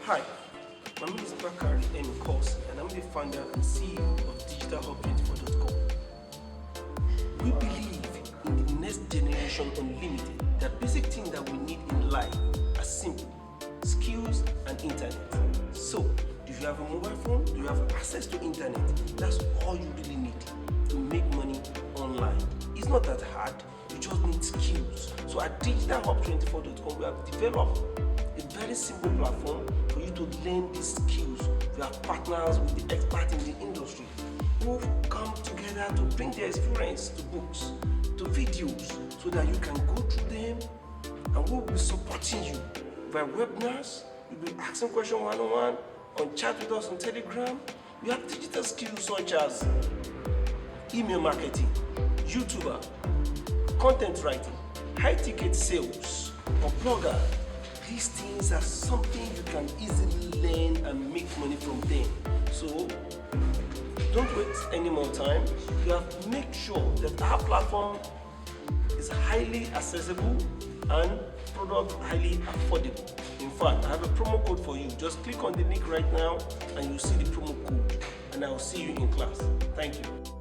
Hi, my name is Bakari N. Kosi, and I'm the founder and CEO of Digitalhub24.com. We believe in the next generation unlimited. The basic things that we need in life are simple: skills and internet. So, do you have a mobile phone? Do you have access to internet? That's all you really need to make money online. It's not that hard, you just need skills. So at Digitalhub24.com, we have developed a very simple platform for you to learn these skills. We have partners with the experts in the industry who've come together to bring their experience to books, to videos, so that you can go through them, and we'll be supporting you via webinars. You'll be asking questions one-on-one, on chat with us on Telegram. We have digital skills such as email marketing, YouTuber, content writing, high-ticket sales, or blogger. These things are something you can easily learn and make money from them. So don't waste any more time. You have to make sure that our platform is highly accessible and product highly affordable. In fact, I have a promo code for you. Just click on the link right now and you'll see the promo code, and I will see you in class. Thank you.